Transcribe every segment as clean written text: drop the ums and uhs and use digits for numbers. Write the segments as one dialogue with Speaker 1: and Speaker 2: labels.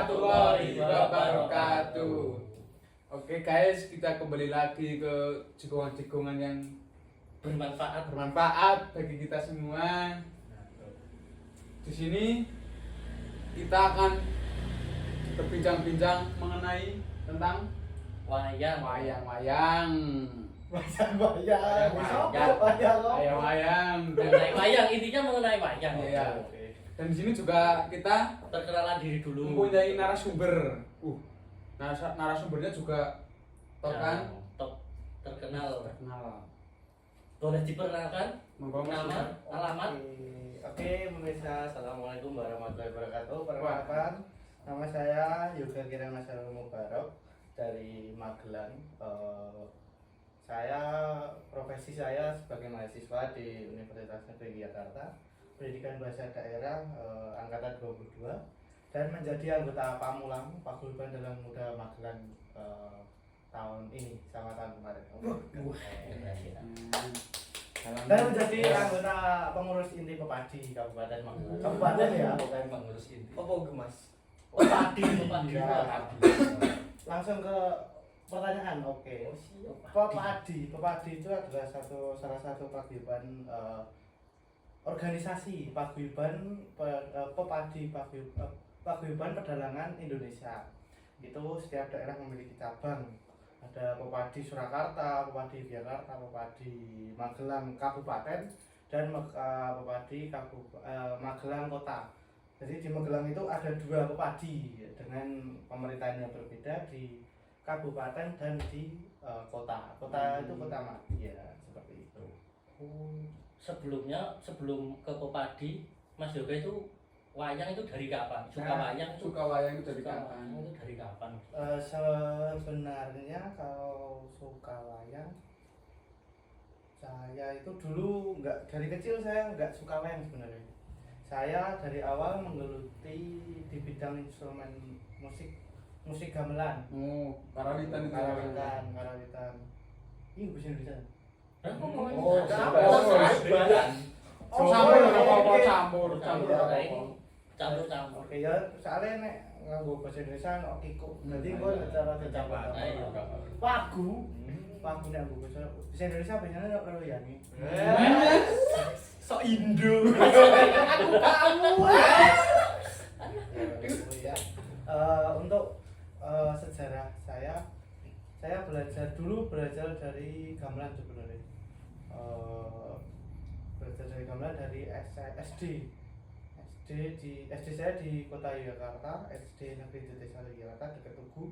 Speaker 1: warahmatullahi wabarakatuh. Oke guys, kita kembali lagi ke cegongan-cegongan yang bermanfaat bagi kita semua. Di sini kita akan berbincang-bincang mengenai tentang wayang.
Speaker 2: Intinya mengenai wayang.
Speaker 1: Iya. Dan di sini juga kita
Speaker 2: Perkenalan diri dulu.
Speaker 1: mempunyai narasumber. Narasumbernya juga
Speaker 2: terkenal.
Speaker 3: Boleh diperkenalkan
Speaker 2: Nama, alamat.
Speaker 3: Oke, pemirsa, assalamualaikum warahmatullahi wabarakatuh. Perkenalkan, nama saya Yoga Kirana Sarul Mubarok dari Magelang. Profesi saya sebagai mahasiswa di Universitas Negeri Yogyakarta, pendidikan bahasa daerah angkatan 22, dan menjadi anggota Pamulang Paguyuban Dalang Muda Magelang tahun ini sama tahun kemarin. Dan menjadi anggota pengurus inti Pepadi Kabupaten Magelang. Kabupaten ya, bukan pengurus inti.
Speaker 2: Apa gemas?
Speaker 3: Pepadi.
Speaker 2: Ya.
Speaker 3: Langsung ke pertanyaan. Oke. Pepadi itu adalah salah satu paguyuban organisasi paguyuban paguyuban pedalangan Indonesia. Itu setiap daerah memiliki cabang. Ada Pepadi Surakarta, Pepadi Jakarta, Pepadi Magelang Kabupaten, dan Pepadi Magelang Kota. Jadi di Magelang itu ada 2 Pepadi dengan pemerintahan yang berbeda di kabupaten dan di kota. Kota itu kota Madya, seperti itu.
Speaker 2: Sebelum ke Pepadi, Mas Yoga itu wayang itu dari kapan?
Speaker 1: Suka wayang itu dari kapan?
Speaker 3: Sebenarnya kalau suka wayang, saya itu dulu dari kecil saya nggak suka wayang sebenarnya. Saya dari awal menggeluti di bidang instrumen musik gamelan.
Speaker 1: Karawitan.
Speaker 3: Ini bahasa Indonesia.
Speaker 2: Campur.
Speaker 3: Oke ya, soalnya nek nganggo bahasa Indonesia nek kiko. Dadi gua cara campur. Pagu nek nganggo bahasa Indonesia biasanya nek karo yani.
Speaker 2: So Indo.
Speaker 3: Kamu. Ya. Untuk sejarah saya belajar dari gamelan sebenarnya. Belajar dari gamelan dari SD saya di kota Yogyakarta, SD Negeri Desa Yogyakarta dekat Tugu.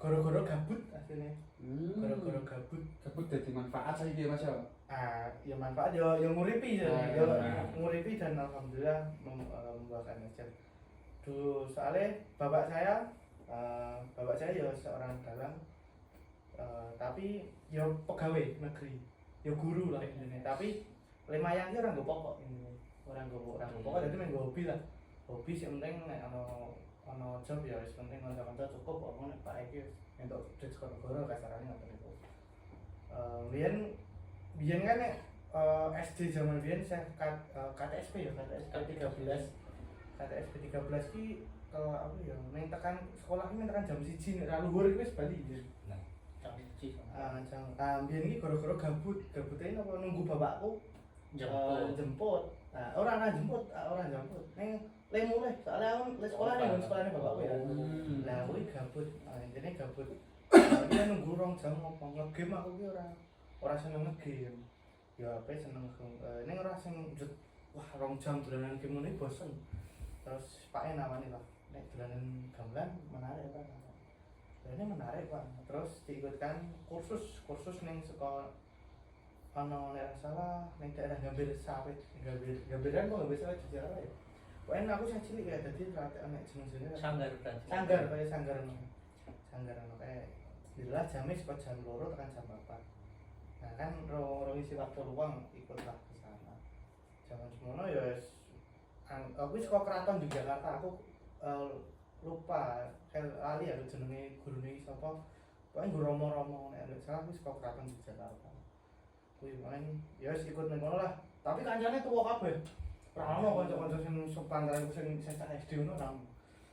Speaker 3: Goro-goro gabut aslinya. Goro-goro gabut
Speaker 1: jadi manfaat saja ya Mas.
Speaker 3: Ya manfaat ya nguripi nguripi dan alhamdulillah membuahkan hasil. Dulu soalnya bapak saya ya seorang dalang, tapi ya pegawai negeri, ya guru lah ini. Tapi lemayang orang gak pokok ini. Orang pokok jadi main hobi lah. Hobi sih penting nek ono job ya wis penting kanca-kanca cukup apa nek Pak iki entuk duit saka negara kasarane ngoten niku. Biyen kan nek SD zaman biyen saya KTSP 13. KTSP 13 ki apa ya ning tekan sekolah ki tekan jam 1 nek ra luhur iki wis bali.
Speaker 2: Nah, jam 1.
Speaker 3: Biyen iki gara-gara gabute napa nunggu bapakku jemput. Nah, orang jemput. Ning lemu le, soalnya aku les sekolah ning sekolahane bapakku ya. Lah kuwi gabut. Intine gabut. Dia nunggu 2 jam ngopo ngegame aku ki ora seneng ngegame. Ya apa seneng ning ora sing wah 2 jam dolanan game ngene bosen. Terus Pak nawani lah, nek dolanan gamelan menarik Pak. Ini menarik Pak. Terus diikutkan kursus ning sekolah ono nek salah ning daerah Gambir Sawit. Gambiran kok Gambir Sawit di Jakarta ya. Pokoknya aku saya cilik ya dadi rata nek jeneng-jenenge sanggar kayak sanggar kayak bila jamnya sekitar jam 2 tekan jam 4. Nah kan rong isi waktu luang ikutlah ke sana. Zaman semono ya aku sekolah keraton di Jakarta. Aku lupa ali ya jenenge gurune sapa. Pokoknya guru romo-romo nek salah aku sekolah keraton di Jakarta. Kuwi main ya wis ikut nang kono lah. Tapi kancane tuwa kabeh. Ora ono kanca-kanca sing sepantaran sing SD ngono nang.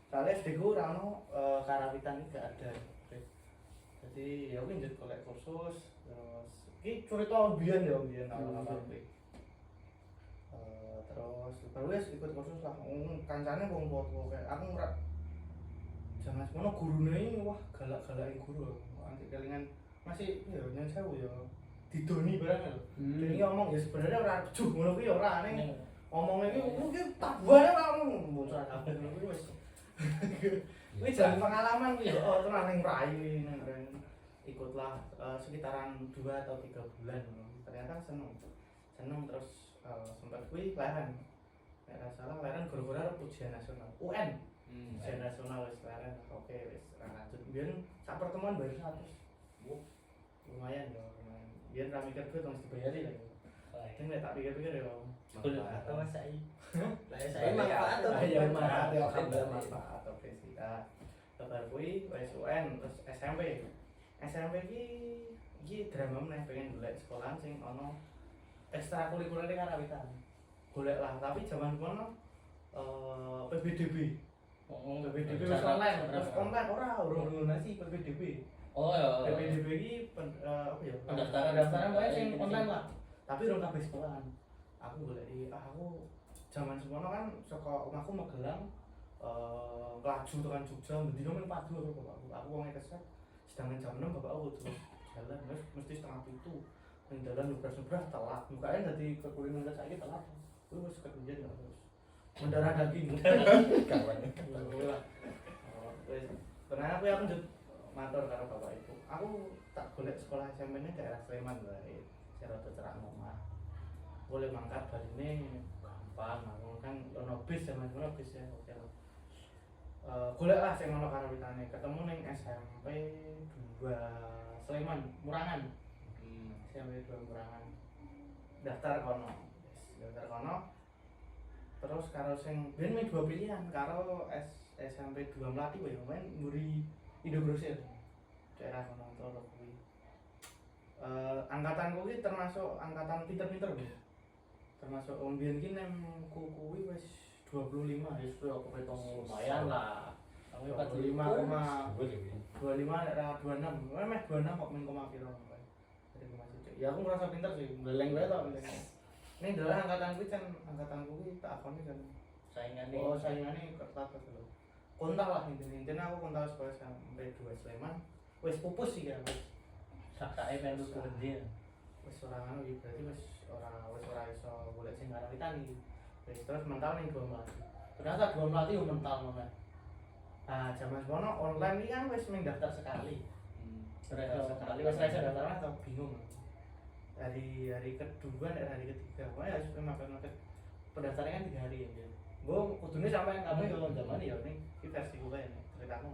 Speaker 3: Soalnya SD ku ora ono karawitan iki gak ada. Jadi ya kuwi njut golek kursus terus iki cerita biyen awal-awal kuwi. Terus baru wis ikut kursus lah. Kancane wong tua kayak aku ora jangan semono gurune iki wah galak-galake guru. Anti kelingan masih ya nyen sewu ya didoni barang lho. Jadi ngomong ya sebenarnya ora juh ngono kuwi ya ora ning omongnya iki tabuane ora ngono kabeh ngono kuwi wis. Wis jan pengalaman kuwi ya tenan ning rai ikutlah sekitaran 2 atau 3 bulan ternyata seneng terus sempat kuwi leren nek ora salah leren gara-gara ujian nasional UN ujian nasional wis leren oke wis lanjut biyen sak pertemuan bayar 100 lumayan ya lumayan biyen ra mikir duit wis dibayari lah ini nek tak pikir-pikir ya
Speaker 2: atau masai
Speaker 3: lah saya manfaat ya manfaat ya alhamdulillah manfaat oke sih kabar kuwi wis UN terus SMP iki drama meneh pengen golek sekolahan sing ono ekstrakurikuler karawitan. Golek lah, tapi zaman kono PBDB. PBDB wis online, terus online urung lunasi PBDB.
Speaker 2: Oh ya.
Speaker 3: PBDB iki apa ya?
Speaker 2: Pendaftaran
Speaker 3: wae sing online lah. Tapi urung kabeh sekolahan. Aku golek aku zaman semono kan saka omahku Magelang kelaju tekan Jogja mendino men padu karo bapakku. Aku wong keset sedangkan jam 6 bapak aku terus jalan mesti setengah 7 ning dalan nubras telat mukanya dadi kekulingan saiki telat kuwi wis kekenjen terus mendarah daging kawan wis pernah aku njut matur karo bapak ibu aku tak golek sekolah SMP ini daerah Sleman wae rada cerak omah boleh mangkat barine gampang aku kan ono bis zaman ono bis ya oke lah golek lah sing ono karawitane ketemu ning SMP 2 Sleman Murangan. SMP 2 Murangan. Daftar kono. Terus karo sing ben meh 2 pilihan karo SMP 2 Melati wae main mburi Indo Grosir. Daerah kono to kuwi. Angkatanku kuwi termasuk angkatan pinter-pinter lho. Termasuk mbiyen ki nang kuwi wis 25 ya sudah aku hitung lumayan lah. 25,25 nek 26. Meh 26 kok men koma piro. Ya aku merasa pinter sih, beleng wae tok. Ning dalah angkatanku kuwi tak akoni kan.
Speaker 2: Saingane.
Speaker 3: Oh, saingane ketat lho. Kontak lah intinya aku kontak sekolah sampai 2 Sleman. Wis pupus sih ya wis.
Speaker 2: Sakake melu kerja.
Speaker 3: Wis ora ngono iki berarti wis ora iso golek sing karawitan iki. Wis terus mental ning 2 Melati. Ternyata 2 Melati yo mental meneh. Ah, zaman semono online iki kan wis mung daftar sekali. Sekali wis ra iso daftar atau bingung. Hari kedua dan hari ketiga, pokoknya harus makan pendaftaran kan 3 hari ya. Gue kudune sampai kamu kalau zaman ya ini versi gue ya, ceritaku.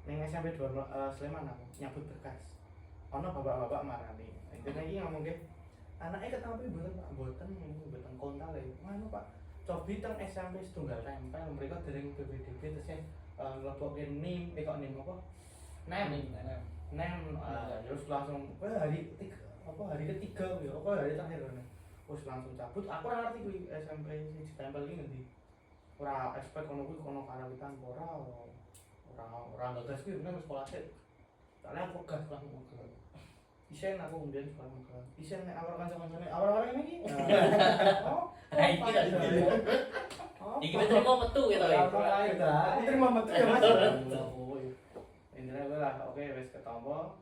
Speaker 3: Neng SMP 2 Sleman aku nyabut berkas. Ono bapak-bapak marani. Intinya iki ngomong ge, anake ketampi mboten kontak lho. Ngono Pak. Cobi teng SMP setunggal tempel mereka dereng PBDB terus nglebokke NIM, kok NIM apa? Nem terus langsung hari ketiga ya, hari terakhir kan. Wis langsung cabut. Aku ora ngerti kuwi SMP sing ditempel iki ngendi. Ora expect kono kuwi kono karawitan ora gagas kuwi bener sekolah sik. Soalnya aku gas lah moga. Isen aku kemudian sekolah moga. Isen nek awal kanca-kancane awal-awal ini. Oh,
Speaker 2: iki tak iki terima metu gitu ya.
Speaker 3: Terima metu ya Mas. Intinya gue lah, oke wis ketompo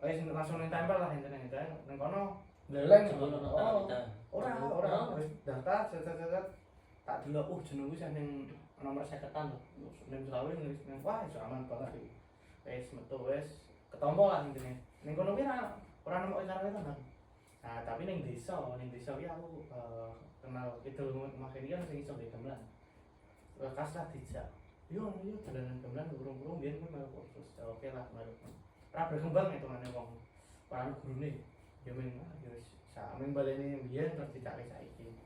Speaker 3: wis langsung nempel lah intinya nang kono leleng ora wis daftar set tak delok jenengku sing ning nomor 50-an lho ning Sulawi nulis wah iso aman banget iki wis metu wis ketompo lah intinya ning kono ki ora nemu karawitan kan nah tapi ning desa ki aku kenal itu makene kan sing iso gamelan kas lah dijak yo dolanan gamelan urung-urung biyen kan mau kursus oke lah baru ora berkembang hitungane wong para gurune ya men ya wis sampe baleni biyen terus dicari saiki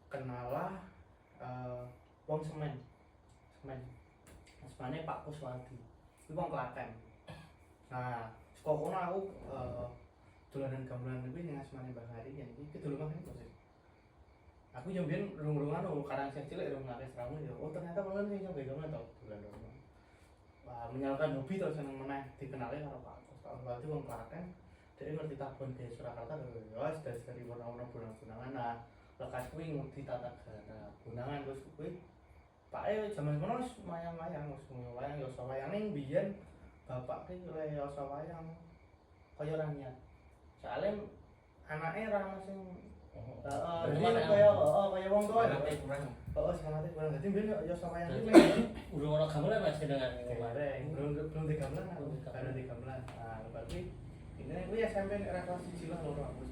Speaker 3: kenalah wong semen asmane Pak Kuswadi kuwi wong Klaten nah saka kono aku dolanan gamelan kuwi ning asmane Mbah Hari yen iki dolanan kok sih Aku yo mbiyen rung-rungan karang sing cilik rung ngake seramu yo. Oh ternyata kono sing iso gawe to. Wah, menyalurkan hobi to seneng meneh dikenali karo Pak Kos. Tahun berarti wong Klaten dia ngerti tabon ke Surakarta lho. Ya wis dari warna-warna bunang-bunangan. Nah, lekas kuwi ngerti tata cara bunangan terus kuwi Pake jaman kono wis wayang-wayang wis wayang ya usah wayang ning biyen bapak ki oleh ya usah wayang kaya ora niat. Soale anake ora ono sing kaya wong tuwa. Heeh, sanate kurang. Dadi mbiyen ya usah wayang iki
Speaker 2: Urung ono gamelan Mas jenengan ning omah.
Speaker 3: belum digamelan. Baru digamelan. Ah, berarti ini kuwi SMP era kelas 1 lah loro aku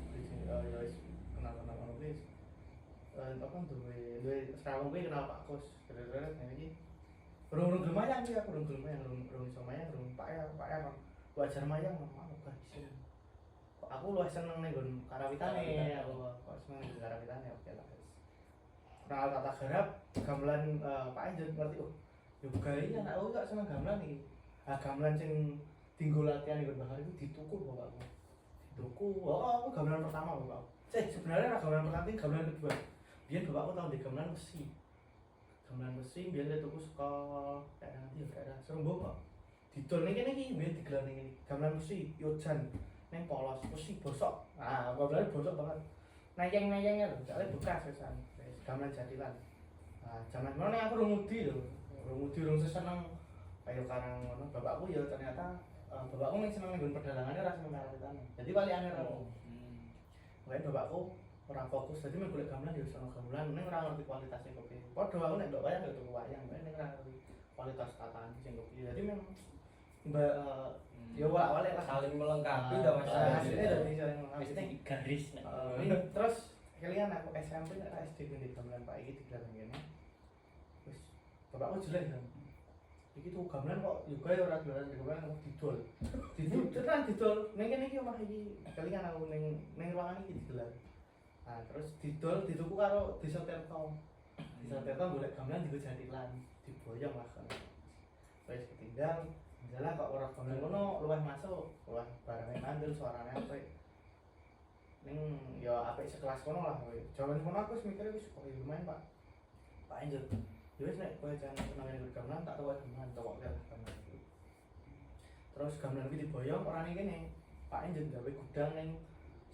Speaker 3: ya wis kenal-kenal ono wis. Apa duwe serawung kuwi kenal Pak Kos. Terus iki urung gelem iki aku urung gelem urung iso mayang urung Pak ya kan. Wajar mayang mana gak iso. Aku luwih seneng ning nggon karawitane aku kok seneng ning karawitane oke lah. Kenal tata garap gamelan Pak Enjut ngerti yo gawe anak aku gak seneng gamelan iki. Ah gamelan sing tinggal latihan nggon bahar itu dituku bapakku. Dituku. Aku gamelan pertama bapakku. Sebenarnya gamelan pertama iki gamelan kedua. Biyen bapakku tau di gamelan besi. Gamelan besi biyen dia tuku saka daerah nanti daerah Serembo kok. Didol ning kene iki biyen digelar ning kene. Gamelan besi Yojan ning polos besi bosok. Ah, gamelan bosok banget. Nayeng-nayengnya lho, soalnya bekas kesan. Gamelan jadilan. Nah, zaman ngono aku urung mudi lho. Urung seneng kaya karang ngono. Bapakku ya ternyata bapakku ning seneng nggon pedalangane ora seneng karawitane. Jadi walikane ora. Makanya bapakku ora fokus dadi men golek gamelan ya wis ono gamelan ning ora ngerti kualitasé kopi. Padha aku nek ndok wayang ya tuku wayang, ning ora ngerti kualitas tatahan sing kopi. Jadi memang ya walak-walik lah
Speaker 4: saling melengkapi dah Mas.
Speaker 3: Hasilnya dadi saling
Speaker 2: Mesti garis nek.
Speaker 3: Terus kalian aku SMP nek SD di gamelan Pak iki digelar ngene. Wis bapakku jelek kan. Iki tuh gamelan kok juga ya ora dolanan gamelan kok didol. Tenan didol. Ning kene iki omah iki kalian aku ning ruangan iki digelar. Nah, terus didol dituku karo Desa Tirta. Desa Tirta golek gamelan digo jadilan, diboyong lah kan. Wis ketinggal, jalan kok ora gamelan ngono luwih masuk, luwih barangnya kandel suarane apik. Ning ya apik sekelas kono lah kowe. Jaman kono aku wis mikir wis kok lumayan Pak. Pak Enjut. Ya wis nek kowe jan seneng nggo gamelan tak tawa gamelan cowok kan. Terus gamelan iki diboyong ora ning kene. Pak Enjut gawe gudang ning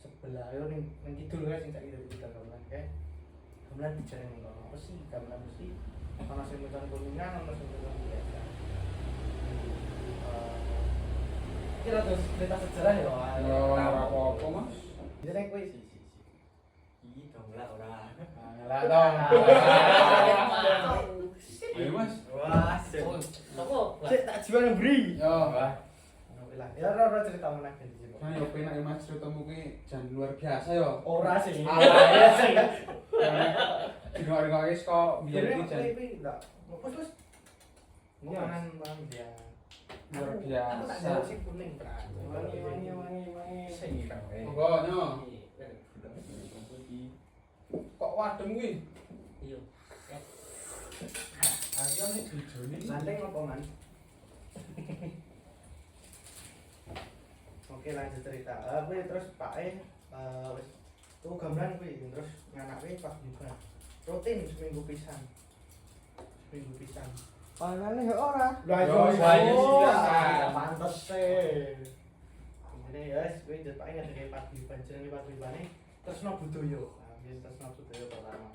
Speaker 3: sebelah yo ning kidul kae sing tak iki gudang gamelan kae. Gamelan dijareng ning kono. Apa sih gamelan mesti ana sing mencang kuningan, ana sing mencang biasa. Kira terus cerita sejarah ya.
Speaker 1: Ora apa-apa, Mas.
Speaker 3: Jadi kowe
Speaker 4: Iki gamelan ora.
Speaker 1: Lah dong. Ayo Mas.
Speaker 4: Wah,
Speaker 2: Sopo?
Speaker 3: cek tak jiwa yang beri.
Speaker 1: Yo, wah.
Speaker 3: Alhamdulillah. Ya ora cerita meneh ben sih.
Speaker 1: Kan yo penak Mas ceritamu ki jan luar biasa yo.
Speaker 3: Ora sih.
Speaker 1: Iya sih. Dengar-dengar wis kok biar
Speaker 3: Jadi
Speaker 1: iki jan
Speaker 3: kowe enggak. Terus mangan dia.
Speaker 1: luar
Speaker 3: Aku tak
Speaker 1: biasa.
Speaker 3: jauh sih kuning.
Speaker 4: wangi. Sing kae.
Speaker 1: Monggo nyo. Kok wadem kuwi?
Speaker 2: Iya.
Speaker 1: Ayo nek jujune.
Speaker 3: Santeng apa man? Oke lanjut cerita. Kowe terus Pak wis tuku gamelan kuwi terus nganake pas buka. Rutin seminggu pisan. Seminggu pisan.
Speaker 4: Panane ora.
Speaker 3: Lah
Speaker 1: Yo,
Speaker 3: iya pantes sih. Ini ya wis kowe jet Pak ngene paguyuban jenenge paguyubane Tresna Budaya. Nah, biyen Tresna Budaya pertama.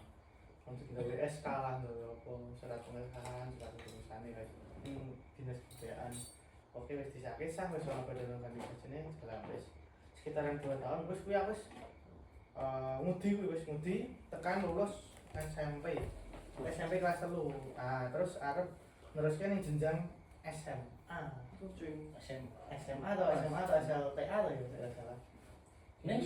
Speaker 3: Untuk gawe SK lah lho apa surat pengesahan, surat kelulusan guys. Dinas kebudayaan. Oke wis disake sah wis ana badan ganti jenenge segala wis. Sekitaran 2 tahun wis kuwi aku wis ngudi tekan lulus SMP. SMP kelas 3. Ah, terus arep neruske ning jenjang SMA. SMA atau SLTA atau ya tidak salah.
Speaker 2: Nek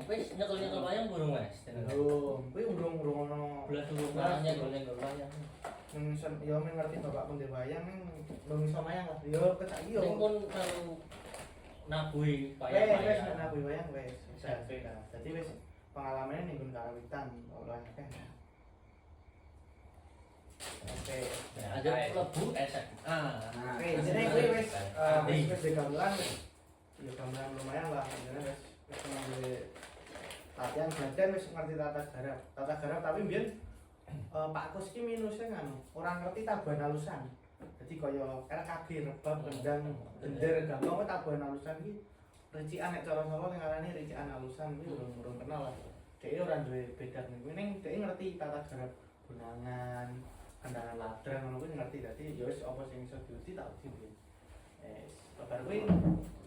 Speaker 2: wis nyekel-nyekel wayang burung Mas.
Speaker 3: Belum, kuwi urung ono.
Speaker 2: Belas urung wayangnya golek wayang.
Speaker 3: Yo ngerti bapak pun wayang ning belum iso mayang lah. Yo kecak yo.
Speaker 2: Ning pun karo nabuhi
Speaker 3: Wes
Speaker 2: wayang.
Speaker 3: nek nabi wayang wes. Dadi wis pengalamane ning nggon karawitan ora akeh. Oke.
Speaker 2: Ada lebu SMA.
Speaker 3: Oke, jadi kuwi wis gamelan. Ya gamelan lumayan lah, jadi wis seneng duwe latihan badan wis ngerti tata garap tapi mbiyen Pak Kus ki minusnya kan orang ngerti tabuhan halusan. Jadi kaya RKG rebab kendang gender gampang kok tabuhan halusan ki ricikan nek cara Solo sing ngarani ricikan halusan kuwi urung kenal lah. Dhek ora duwe beda niku ning dhek ngerti tata garap bunangan, kendangan ladrang ngono kuwi ngerti. Dadi ya wis apa sing iso diuji tak uji mbiyen. Kabar kuwi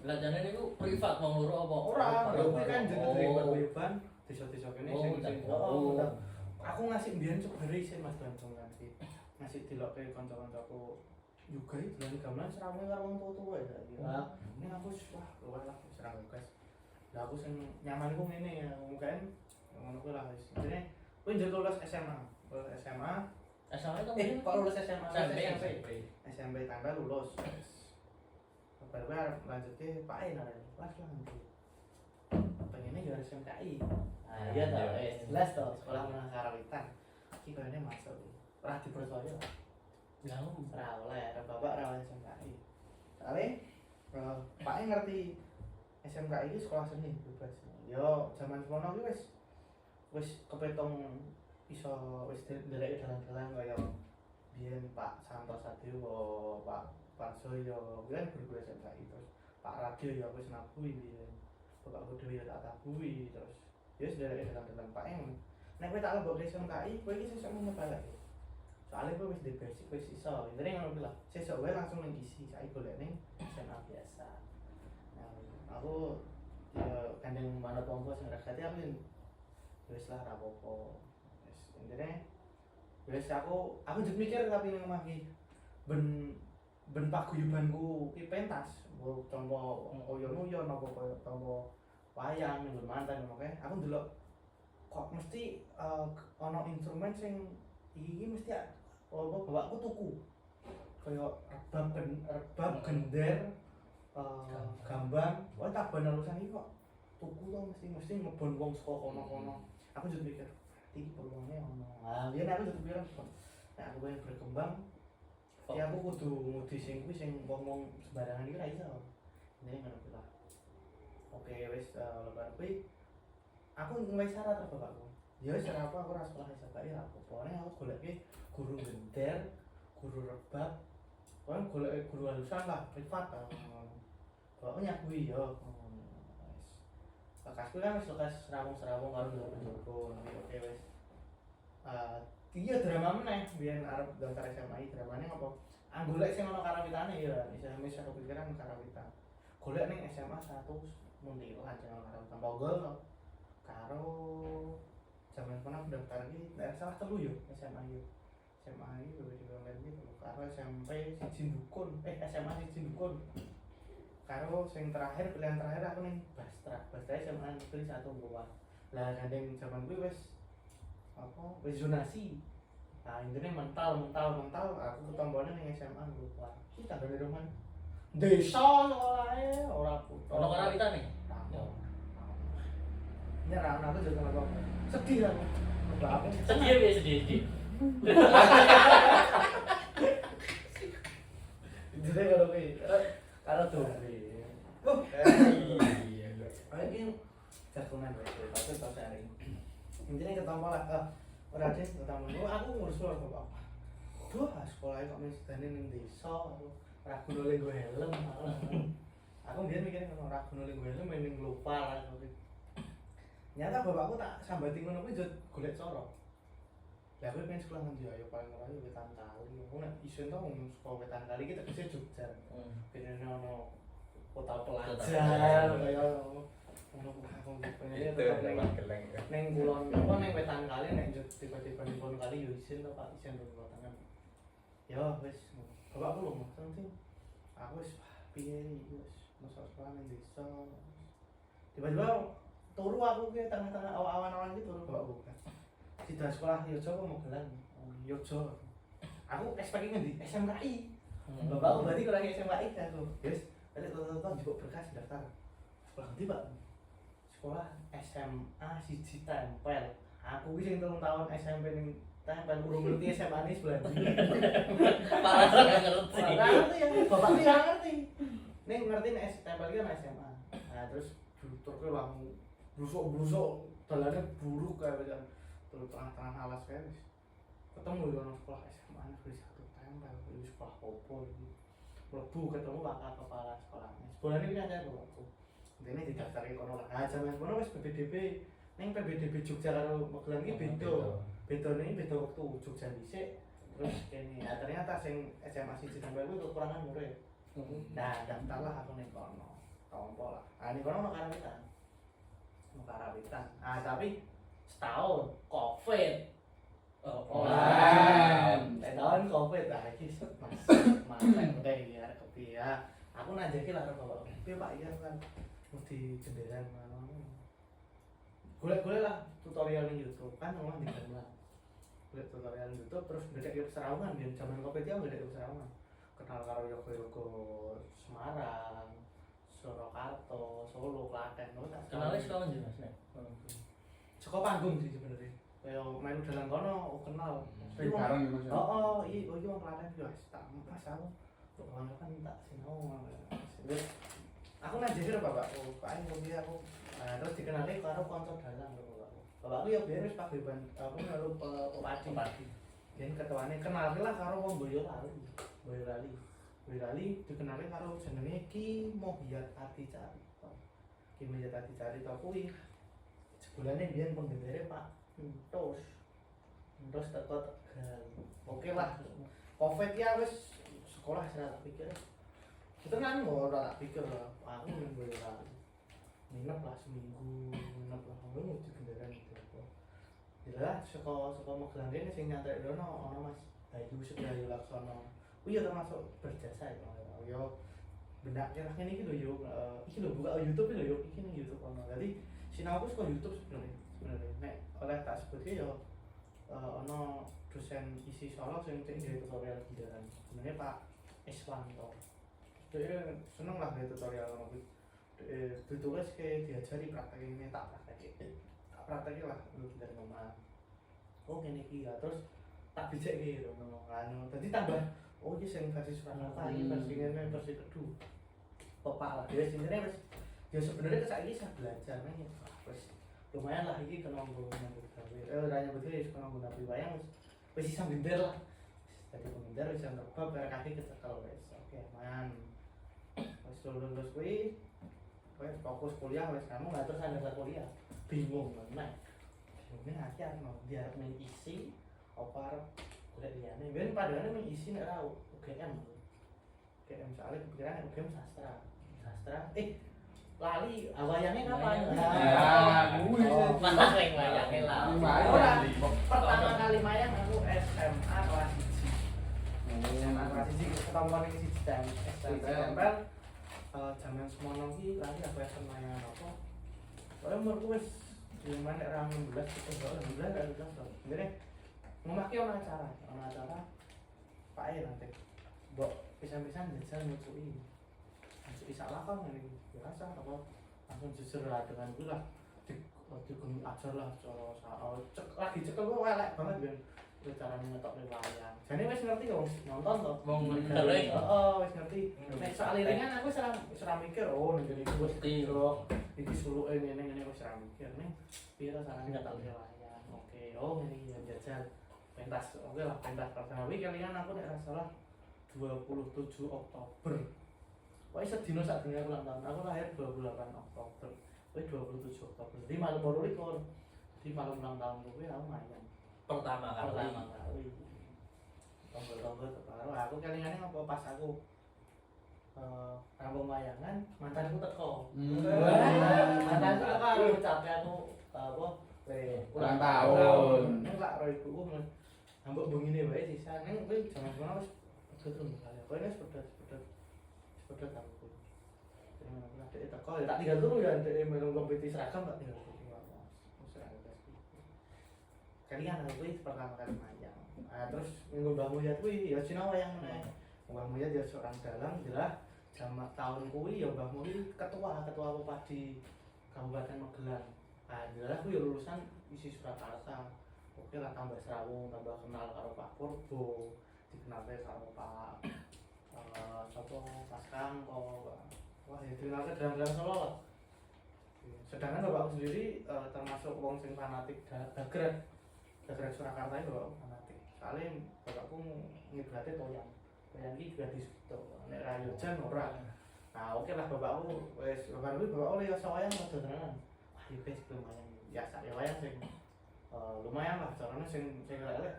Speaker 2: Belajarnya niku privat wong loro apa?
Speaker 3: ora, lho kuwi kan jenenge paguyuban desa-desa kene sing aku ngasih mbiyen sebare isin Mas Bancong kan iki. Ngasih dilokke kanca-kancaku juga itu lan gamelan seramune karo wong tuwa ya. Ning aku wah luwih lah serang guys. Lah aku sing nyaman iku ngene ya, mungkin ngono kuwi lah wis. Intine kuwi njur lulus SMA. Lulus SMA.
Speaker 2: SMA itu
Speaker 3: Kok lulus SMA?
Speaker 2: SMP.
Speaker 3: Tambah lulus. Kabar kuwi arep lanjutke Pak E lah. Kelas lah nanti. Pengennya juara SMKI. Nah, iya toh, jelas toh sekolah menengah karawitan. Iki kayaknya masuk. Ora dipercaya.
Speaker 2: Lah
Speaker 3: Ora oleh, bapak ora oleh SMKI. Soale Pak E ngerti SMKI iki sekolah seni bebas. Yo zaman semono ki wis kepetong iso wis ndeleke dalan-dalan kaya biyen Pak Santos Sadewo, Pak Parsoyo, kan guru SMKI terus Pak Radio ya wis nabui biyen. Bapak Kudu ya tak tabui terus ya sudah dalam Pak Eng. Nek kowe tak lebokke SMKI, kowe iki sesuk mau balik. Soale kowe wis di basic wis iso. Intine ngono kuwi lah. Sesuk wae langsung ning isi, saiki golek ning SMA biasa. Nah, aku ya kandeng manut wong tua sing rekati aku wis lah ra apa-apa. Wis intine wis aku juk mikir tapi ning omah iki ben paguyubanku ki pentas. Mbok tombo oyon-oyon apa kaya tombo wayang ning mantan oke. Aku ndelok kok mesti ana instrumen sing iki mesti apa bapakku tuku. Kaya rebab gender gambang, wae taban halusan iki kok tuku to mesti ngebon wong saka kono-kono. Aku juga mikir iki peluangnya ono. Ah, biyen aku juga pikir nek aku pengen berkembang ya aku kudu ngudi sing kuwi sing wong-wong sembarangan iki ra iso. Ini ngono kuwi lah. Oke wis lebar kuwi aku nggawe syarat karo bapakku. Ya wis ora apa aku ora sekolah SMKI ra apa. Pokoknya aku goleki guru gender, guru rebab. Pokoknya goleki guru halusan lah, privat lah. Pokoknya kuwi ya. Wis. Kakasku kan wis lekas serawung-serawung karo Joko. Oke wis. Iya drama meneh biyen arep daftar SMKI dramane apa? Golek sing ana karawitane ya, bisa kepikiran karawitan. Golek ning SMA 100 Muntilan jangan karawitan Pogol to. Karo zaman kono daftar iki nek salah telu yo SMA yo. SMA iki beberapa lagi karo SMP siji Dukun, SMA siji Dukun. Karo sing terakhir pilihan terakhir aku ning Bastra SMA Negeri 1 Bawah. Lah gandeng zaman kuwi wis apa wis zonasi. Nah intinya mental aku ketombolnya ning SMA lupa kita dari rumah desa sekolahnya orang putar
Speaker 2: ono karawitan nih.
Speaker 3: nyerah aku juga nggak apa sedih aku aku
Speaker 2: Sedih ya sedih.
Speaker 3: jadi kalau tuh ini jagungan tapi tak sharing intinya ketemu lah ora deh ketemu aku ngurus luar apa duh sekolah kok mesti ning desa aku ora kudu lego helm aku biyen mikirnya ngono ora kudu lego helm mending lupa lah nyata bapakku tak sambati ngono kuwi golek cara lah aku pengen sekolah nang Jaya paling ora yo Wetan Kali aku nek isen to sekolah Wetan Kali kita bisa Jogja kene ono kota pelajar kaya ono aku pengen neng kulon apa neng Wetan Kali nek tiba-tiba di Kulon Kali yo isin to Pak isen to tangan ya wis bapakku lho sing aku wis piye iki wis masuk sekolah nang desa tiba-tiba turu aku ke tengah-tengah awan-awan gitu turu bapakku tidak sekolah Yogyakarta Magelang Yogyakarta aku expect ngendi SMKI bapakku berarti kurang SMKI aku yes tadi tonton juga berkas daftar sekolah nanti Pak sekolah SMA siji tempel aku wis sing 3 tahun SMP ning tempel urung ngerti SMA ini sebelah ndi
Speaker 2: Parah gak ngerti.
Speaker 3: ngerti ya bapak iki ngerti ning ngerti nek tempel iki ana SMA nah terus turke langsung brusuk dalane buruk kayak macam terus tengah-tengah alas kayak wis ketemu di orang sekolah SMA negeri 1 tempel di sekolah opo iki mlebu ketemu bakal kepala sekolahnya sebulan ini kan saya aku ini didaftarin kono lah nah zaman kono wis PBDB ning PBDB Jogja karo Magelang iki beda bedane beda waktu Jogja dhisik terus kene ya ternyata sing SMA 1 tempel kuwi kekurangan murid nah daftarlah aku ning kono tompo lah ah ning kono ono karawitan tapi setahun covid setahun covid iki mas udah iki arek kepiye aku nanjaki lah karo bapak piye Pak iya kan mesti cenderan ngono golek-golek lah tutorial di YouTube kan memang di lah golek tutorial di YouTube terus gede Serawangan biyen zaman covid ya gede Serawangan kenal karo Yogo Semarang Surakarta, Solo, Klaten, no tak
Speaker 2: kenalnya sekawan juga mas nek
Speaker 3: saka panggung sih sebenarnya kaya melu dalan kono kenal
Speaker 1: Sering bareng gitu Mas.
Speaker 3: iki wong Klaten yo wis tak mas aku kok kan tak sinau aku ngajari karo bapakku Pak ini aku nah terus dikenali karo kanca dalang karo bapakku ya biyen wis paguyuban aku melu pepati yen ketuane kenal lah karo wong Boyolali dikenali karo jenenge Ki Mohyat Ati Carita. Ki Mohyat Ati Carita kuwi sebulane biyen pengendare Pak Entos teko Tegal. Oke lah. Covid ya wis sekolah saya tak pikir. Tenan ora tak pikir aku ning Boyolali. Nginep lah seminggu, nginep lah ngono di kendaraan itu. Jelas saka Magelang kene sing nyantek dono ana Mas Bayu Sedayu Laksono. Iya termasuk berjasa ya. Yo benda kira ini gitu yo. Iki lho buka YouTube lho yo. Iki ning YouTube ono. Jadi sinauku saka YouTube sebenarnya. Nek oleh tak sebutke yo ono dosen isi Solo sing gawe tutorial gidaran. Sebenarnya Pak Iswanto. Dia seneng lah gawe tutorial ngono. Ditulis ke diajari praktek ini tak praktek lah dari mama. Oh ngene iki ya terus tak bijak gitu ngono. Dadi tambah oh ini sing versi Surakarta, ini versi ini versi kedua pepak lah, dia sebenarnya wis ya sebenarnya saiki saya belajar nih wis lumayan lah iki kena nggo gawe ranya betul wis kena nggo nabi wayang wis bisa gender lah jadi pengender bisa nerbab bare kaki kecekel wis oke man wis lulus kuwi wis fokus kuliah wis kamu enggak terus ada kuliah bingung meneh bingungnya akhir mau diarep main isi apa udah liyane ben padahal men isi nek ra UGM soalnya kepikiran UGM sastra lali wayangnya kapan
Speaker 2: mantap yang wayangnya lah
Speaker 3: pertama kali mayang aku SMA kelas 1 SMA kelas 1 ketemu ning siji tempel jaman semono ki lali aku mayang apa soalnya umurku wis di mana ra 16 sebenarnya ngomaki ono acara Pak E nanti mbok pisan-pisan jajal nyucui salah kan ngene biasa apa langsung jujur lah dengan gue lah digun ajar lah lagi cekel gue elek banget ben cara ngetok wayang jane wis ngerti wong nonton to
Speaker 2: wong ndeleng
Speaker 3: wis ngerti nek sak liringan aku wis ra mikir oh ning kene wis tiro iki suluke ngene wis ra mikir ning piye rasane ngetok wayang oke oh ngene ya jajal pentas oke lah pentas pertama iki kalian aku nek ra salah 27 Oktober wah sedino sak dina ulang tahun aku lahir 28 Oktober wah 27 Oktober jadi malam baru likur jadi malam ulang tahun gue aku main
Speaker 2: pertama kali
Speaker 3: tombol-tombol terbaru aku kelingannya apa pas aku rambung wayangan mantanku teko mantanku teko aku capek aku apa
Speaker 1: ulang tahun
Speaker 3: nek lak ro ibuku ambek bengine wae sisa ning kuwi jaman-jaman wis betul kali kowe wis pedot aku terus aku ada teko tak tinggal dulu ya ndek melu kompetisi seragam tak tinggal dulu kalian aku pertama kali mayang terus minggu Mbah Mulyat kuwi ya sinau wayang meneh Mbah Mulyat ya seorang dalang jelas jaman tahun kuwi ya Mbah Mulyat ketua Bupati Kabupaten Magelang jelas kuwi lulusan isi Surakarta oke lah tambah serawung tambah kenal karo Pak Purbo dikenal karo Pak sapa Pas Kangko wah ya dikenal dalang Solo lah Sedangkan bapakku sendiri termasuk wong sing fanatik Dagrek Surakarta itu bapakku fanatik. Soalnya bapakku ngibrate toyan iki juga disuto. Nek ra yojan ora. Nah, oke lah bapakku wis baru bapakku ya wayang rada tenanan. Wah, iki wis lumayan. Ya sak wayang sing lumayan lah carane sing elek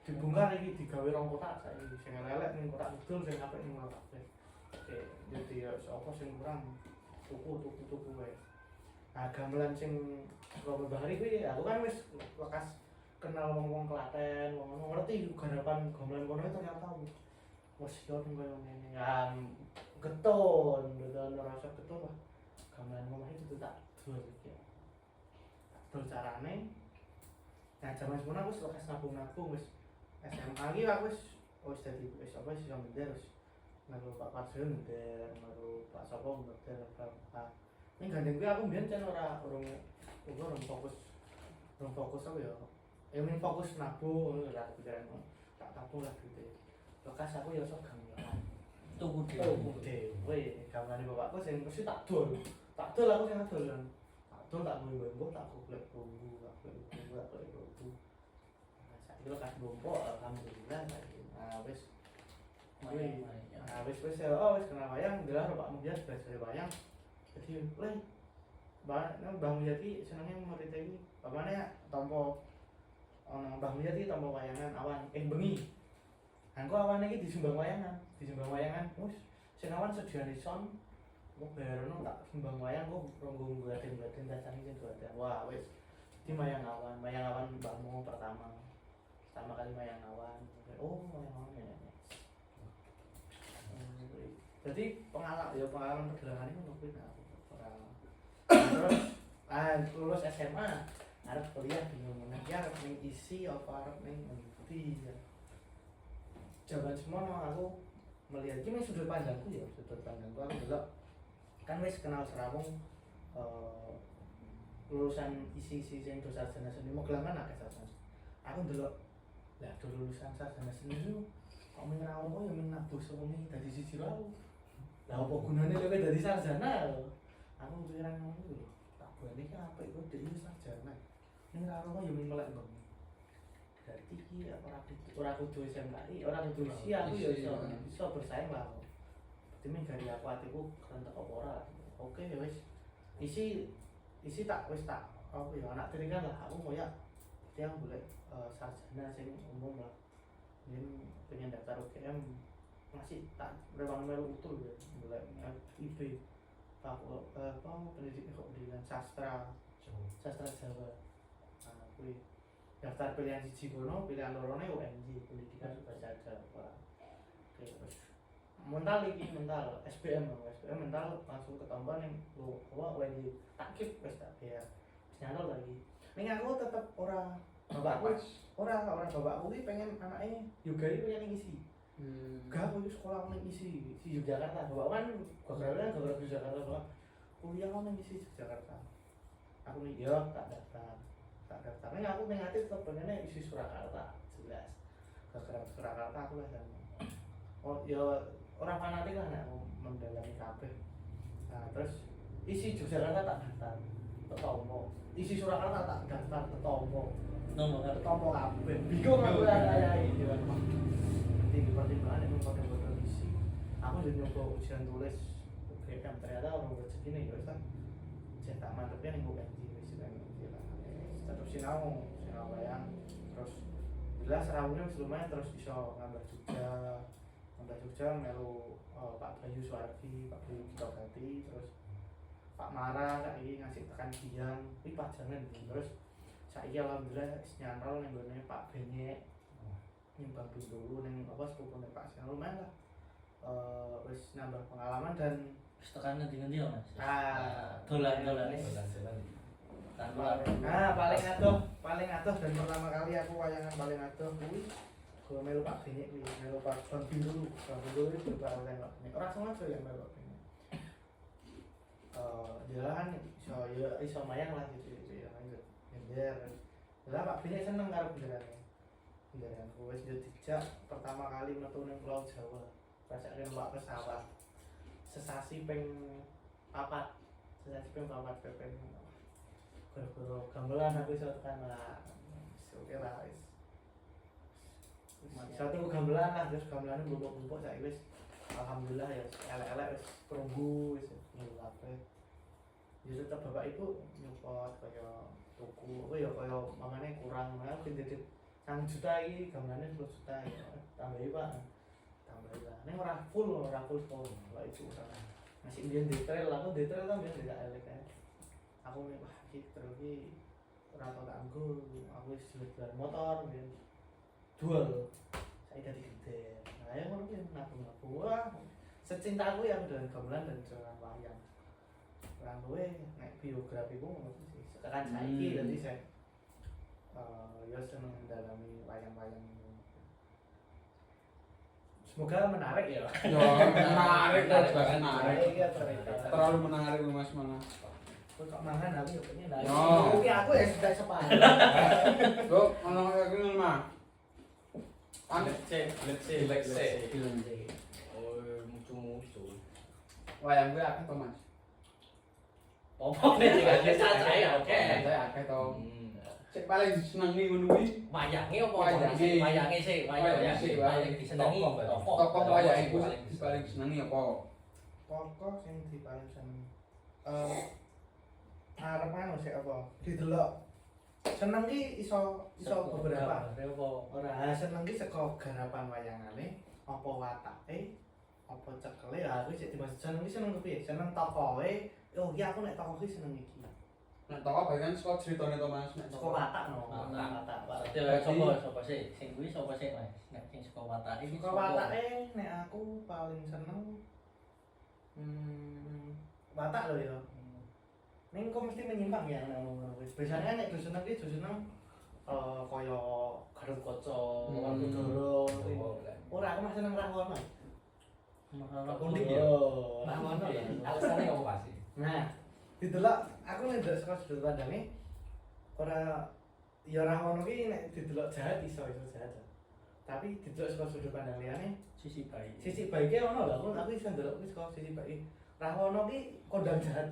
Speaker 3: dibongkar iki digawe rong kotak saiki sing elek ning kotak kidul sing apik ning kotak kabeh. Oke, jadi ya sapa sing kurang tuku wae. Nah, gamelan sing karo Bahari kuwi aku kan wis lekas kenal wong-wong Klaten, wong ngerti garapan gamelan kono itu ternyata wis yo koyo ngene. Ya getun rasa getun lah. Gamelan omah itu tak dol iki. Dol carane. Nah, jaman semono aku wis lekas nabung-nabung wis SMA iki aku wis dadi wis apa sih yang bener wis ngaru Pak Parjo bener, ngaru Pak Sopo bener, Pak. Ning gandeng kuwi aku mbiyen kan urung fokus apa ya. Ya men fokus nabung ngono lah pikiran tak tabung lah gitu. Lekas aku ya sok gamelan.
Speaker 2: Tuku
Speaker 3: Dhewe gamelane bapakku sing mesti tak dol. Tak dol aku sing adol. Tak dol tak nggo tak golek bumbu, tak golek bumbu. Itu kan bumbu alhamdulillah. Nah, wis wis kenal wayang, gelar Pak Mulyadi belajar wayang. Jadi, Mbah Mulyadi senenge murid iki. Pamane tampa Mbah Mulyadi tampa wayangan awan bengi. Angko awan iki disumbang wayangan. Wis sing awan sediane son. Mau bayarono tak sumbang wayang kok ronggo nggaden-gaden dasane sing gaden. Wah, wis di mayang awan mbahmu pertama kali mayang awan. Oh, mayang awan ya. Jadi pengalaman perjalanan ini mungkin aku terus lulus SMA arep kuliah bingung iki arep ning isi apa arep ning endi ya. Jaman semono aku melihat iki sudut pandangku aku delok kan wis kenal serawung lulusan isi sing sarjana seni Magelang kan akeh sarjana. Aku ndelok lah lulusan sarjana seni itu kok mengrawo kok ya menabus wengi dadi siji rawu. Lah apa gunane lek dadi sarjana? Aku pikiran ngono lho. Tak balik iki apik kok dhewe sarjana. Ning ra kok ya melek bengi. Dari iki ora kudu SMKI, ora kudu isi aku ya iso bersaing lah. Demi gari aku atiku keren apa ora. Oke ya wis. Isi tak apa ya anak teringan lah aku koyo yang boleh sarjana sing umum lah. Ini pengen daftar UGM masih tak rewang melu utul ya boleh IB pendidikan pendidikan sastra Jawa. Nah, kuwi daftar pilihan siji kono, pilihan lorone UNJ pendidikan bahasa Jawa. Oke, terus mental SBM mental langsung ketambahan ning UNJ takip wis tak biar nyantol lagi. Ning aku tetep ora bapakku iki pengen anake yoga iki pengen ngisi. Gak aku sekolah ning isi Yogyakarta. Bapak kan gak di Jakarta Bapak. Kuliah ning isi Jakarta. Aku nih yo tak daftar. Ning aku ning ati tetep pengen isi Surakarta, jelas. Gara-gara Surakarta aku lah kan. Oh yo orang fanatik lah nek mendalami kabeh. Nah, terus isi Yogyakarta tak daftar. Ketompo. Isi Surakarta tak daftar ketompo. Ketompo kabeh. Bingung aku ya iki. Di pertimbangan yang pakai isi aku udah nyoba ujian tulis UGM ternyata orang rezeki nih ya kan cetak mantepnya nih UGM tetap sinau wayang terus jelas rawuhnya lumayan terus bisa ngambil Jogja melu Pak Bayu Suwardi, Pak Bayu Kitogati terus Pak Mara saiki ngasih tekan Giang ini pajangan terus saiki alhamdulillah nyantol ning gone Pak Benyek nyumbang dulu ning apa sepupune Pak Sen lumayan lah. Wis nambah pengalaman dan
Speaker 2: tekan ngendi-ngendi ya Mas.
Speaker 3: Dolan. Paling adoh dan pertama kali aku wayangan paling adoh kuwi go melu Pak Benyek kuwi, melu Pak Bang Bindulu. Bang Bindulu iki berbareng Pak Benyek. Ora sengaja ya melu Pak Benyek. Dia kan iso mayang lah gitu ya lanjut. Lah Pak Benyek seneng karo benderane. Ya, aku wis dijak pertama kali metu ning Pulau Jawa. Rasane numpak pesawat. Sesasi ping 4. Cipeng papat PP. Gara-gara gamelan aku iso tekan lah. Oke lah wis. Satu gamelan lah, terus gamelane bubuk-bubuk saiki wis alhamdulillah ya elek-elek wis perunggu wis kabeh. Ya tetep bapak ibu nyupport kaya tuku apa ya kaya mangane kurang malah didit 1 juta iki gamelane 10 juta ya. Tambahi Pak. Tambahi lah. Ning ora full sekolah. Lah itu ora. Masih mbiyen detail, aku detail kan biyen gak elek kan. Aku nek wah iki terus iki ora tau tak anggo, aku wis jualan motor mbiyen. Dual. Saya dadi gede. Nah, ya ngono kuwi nabung-nabung. Wah, secintaku yang dengan gamelan dan jalan wayang. Orang gue nek biografiku ngono sih. Sekarang saiki dadi saya ya seneng mendalami wayang-wayang. Semoga menarik ya.
Speaker 1: Ya, menarik kan, menarik.
Speaker 3: Iya,
Speaker 1: Terlalu menarik lu Mas Mana.
Speaker 3: kok mangan aku ya pengen lah.
Speaker 1: Yo.
Speaker 3: Oke, aku ya sudah sepadan.
Speaker 1: Kok ono kaya gini mah.
Speaker 4: Let's say.
Speaker 2: Oh, muncul-muncul.
Speaker 1: Wayang gue akeh to Mas.
Speaker 2: Popok nih juga saya oke.
Speaker 1: Saya akeh to. Sing paling disenengi ngono kuwi
Speaker 2: Wayange apa
Speaker 1: Wayange.
Speaker 2: wayange sih, wayange sih paling disenengi
Speaker 1: tokoh wayang iku paling disenengi apa?
Speaker 3: Pokok sing di paling seneng. Arep anu sik apa? Didelok. Seneng ki iso beberapa. Ora seneng ki saka garapan wayangane, apa watake, apa cekele. Aku sik dimaksud seneng ki seneng kepiye? Seneng tokohe. Oh, iki aku nek tokoh ki seneng iki.
Speaker 1: Nek tokoh bagian saka ceritane to Mas. Nek
Speaker 3: Saka watak no.
Speaker 2: Watak.
Speaker 3: Watak.
Speaker 2: Sopo sih? Sing kuwi sopo sih, Mas? Nek sing saka watak iki
Speaker 3: Saka watake nek aku paling seneng watak lho ya. Ning kok mesti menyimpang ya ngono wis. Biasane nek seneng ki seneng kaya Garukaca, Werkudara. Ora aku mah seneng Rahwana.
Speaker 2: Kuntik ya.
Speaker 3: Rahwana.
Speaker 2: Alasane apa pasti?
Speaker 3: Nah, didelok aku nek ndelok saka sudut pandange ora ya Rahwana ki nek didelok jahat iso jahat. Tapi didelok saka sudut pandang liyane
Speaker 2: Sisi baik.
Speaker 3: sisi baiknya ono lho, aku iso ndelok wis kok sisi baik. Rahwana ki kondang jahat.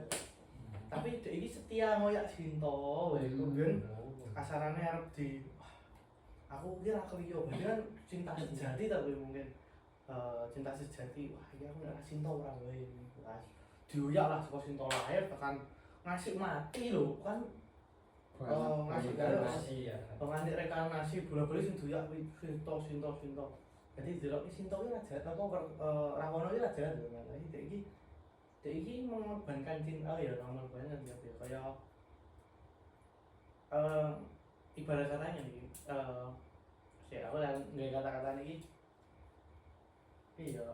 Speaker 3: Tapi dek iki setia ngoyak Sinta wae ben kasarane arep di aku kira kliyo, berarti kan cinta sejati tapi mungkin cinta sejati. Wah, iki aku nek Sinta ora wae. Dioyak lah saka Sinta lahir tekan ngasih mati lho kan. Ngasih
Speaker 4: Rekarnasi ya.
Speaker 3: pengantin rekarnasi bola-bali sing doyak kuwi Sinta. Jadi delok iki Sinta ki ra jahat apa Rahwana ki ra jahat lho. Malah dek iki mengorbankan cinta ya, mengorbankan ya kaya ibarat katanya nih aku nggak kata-kata ini iya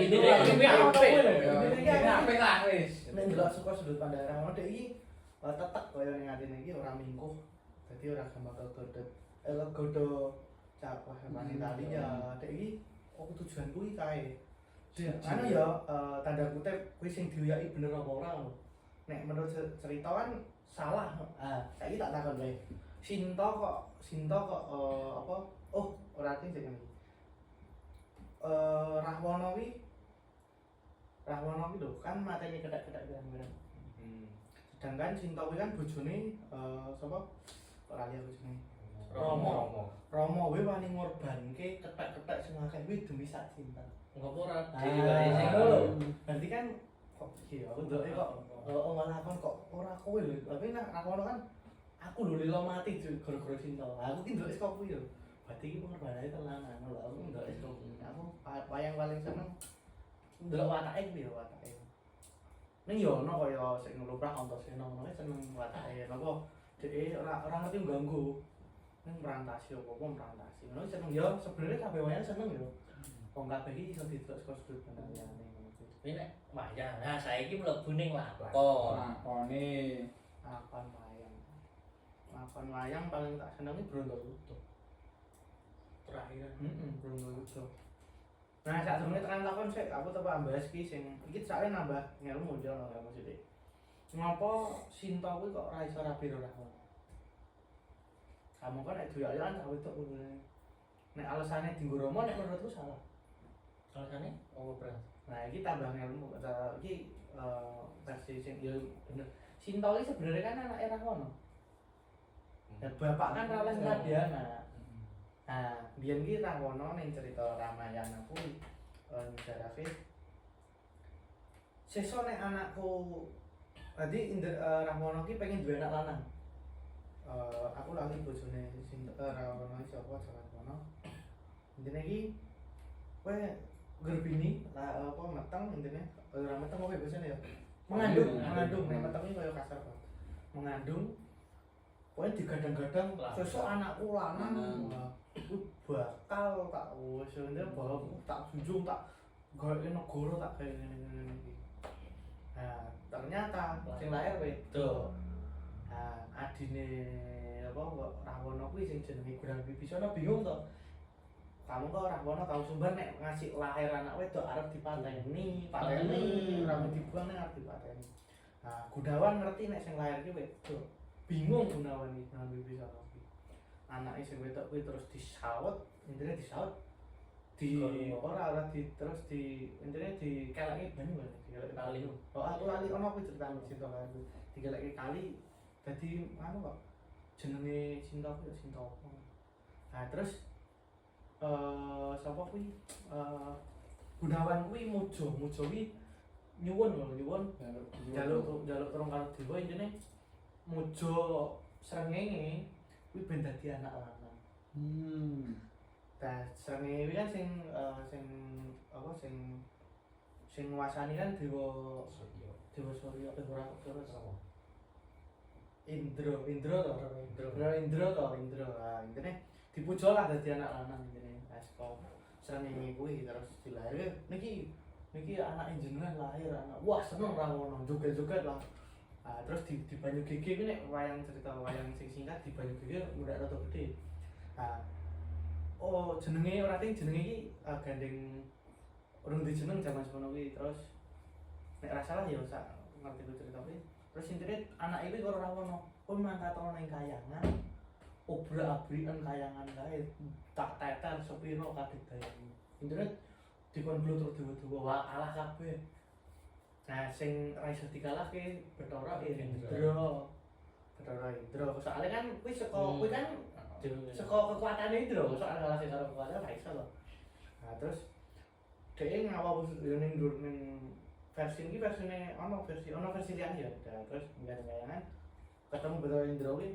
Speaker 2: Ini
Speaker 1: apa lah wis.
Speaker 3: nek ndelok saka sudut pandang Rahwana dek iki tetek kaya ning atine iki ora mingkuh dadi ora gampang godo cawah wanita liya dek iki apa tujuan kuwi kae anu ya tanda kutip kuwi sing dioyaki bener apa ora lho nek menurut cerita kan salah. Saiki tak takon wae. Sinta kok apa? Oh, ora ting sik ngene. Rahwana kuwi lho kan matanya kedak-kedak pirang-pirang. Sedangkan Sinta kuwi kan bojone sapa? Ora liya bojone. Rama kuwi wani ngorbanke ketek-ketek sing akeh kuwi demi sak cinta.
Speaker 2: ngopo ora
Speaker 3: Berarti kan kok iki aku ndeloke kok ngelakon kok ora kowe lho. Tapi nek Rahwana kan aku lho lilo mati gara-gara Sinta. Aku ki ndeloke kok kuwi lho. Berarti iki pengorbanane tenanan lho. Aku ndeloke kok kuwi. Aku wayang paling seneng ndelok watake kuwi ya watake. Ning yo ono kaya sing ngluprak Antasena ngono seneng watake. Napa dhek ora ngerti ngganggu. Ning merantasi apa merantasi. Ngono seneng yo sebenarnya kabeh wayang seneng yo. Wong kabeh iki iso didelok saka sudut pandang liyane ngono kuwi.
Speaker 2: Ini nek wayang. Nah, saiki mlebu ning lakon.
Speaker 1: Lakone
Speaker 3: Lakon wayang paling tak senengi Brontoyuda.
Speaker 2: Terakhir.
Speaker 3: Brontoyuda. Nah, sak durunge tekan lakon sik aku tepak bahas iki sing iki sakle nambah ngelmu yo ora maksud e. Ngapa Sinta kuwi kok ora iso rabi karo Rahwana? Kamu kan nek doyak-doyakan tak wedok kuwi. Nek alasane dienggo Rama nek menurutku salah.
Speaker 2: Alasane apa berat?
Speaker 3: Nah, iki tambah ilmu. Iki versi sing ya bener. Sinta iki sebenarnya kan anak Rahwana. Ya bapak kan Rales Radiana. Nah, biyen iki Rahwana ning cerita Ramayana kuwi nyejarake sesuk nek anakku tadi Rahwana ki pengen duwe anak lanang. Aku lali bojone Rahwana sapa Rahwana. Intine iki kowe gerbini apa meteng intine ora meteng apa biasane ya. Mengandung nek meteng iki kaya kasar banget. Mengandung kowe digadang-gadang sesuk anakku lanang. Iku bakal tak wis ngene tak junjung tak gawe negara tak gawe ngene iki. Nah, ternyata sing lahir wedok. Nah, adine apa kok Rahwana kuwi sing jenenge Gurang Wibisana bingung to. Kamu kok Rahwana tau sumber nek ngasih lahir anak wedok arep dipateni, ora dibuang nek arep dipateni. Nah, Gunawan ngerti nek sing lahir ki wedok. Bingung Gunawan iki Gurang Wibisana kuwi. Anake sing wedok kuwi terus disaut, intine disaut terus intine dikeleki banyu dikeleki kali. Oh, aku lali ono kuwi ceritane Sinta kan. Dikeleki kali dadi anu kok jenenge Sinta kuwi Sinta apa. Nah, terus sapa kuwi Gunawan kuwi mujo kuwi nyuwun njaluk terung karo dewa intine mujo srengenge kuwi ben dadi anak lanang. Nah, srengenge kuwi kan sing nguasani kan Dewa Surya ora sapa. Indra to. Nah, intine dipuja lah dadi anak lanang intine. Saka srengenge kuwi terus dilahir niki anake jenengan lahir anak. Wah, seneng Rahwana, joget-joget lah. Nah, terus di Banyu Gege kuwi nek wayang cerita wayang sing singkat di Banyu Gege udah rada gede. Nah, jenenge ora ting jenenge iki gandeng urung dijeneng jaman semono kuwi terus nek ra salah ya sak ngerti ku cerita kuwi. Terus intine anake kuwi karo Rahwana, pun mangkatono ning kayangan. Obrak-abrikan kayangan kae tak teter sepiro kadek dayamu. Intine dikon glutruk dewa-dewa wah kalah kabeh. Nah, sing ra iso dikalahke Bathara Indra. Soale kan kuwi kuwi kan saka kekuatane Indra, soal kalahke karo kekuatan ra iso lho. Nah, terus dhek ngawa yo ning versi iki versine ono versi liyane ya. Terus nggak ketemu Bathara Indra kuwi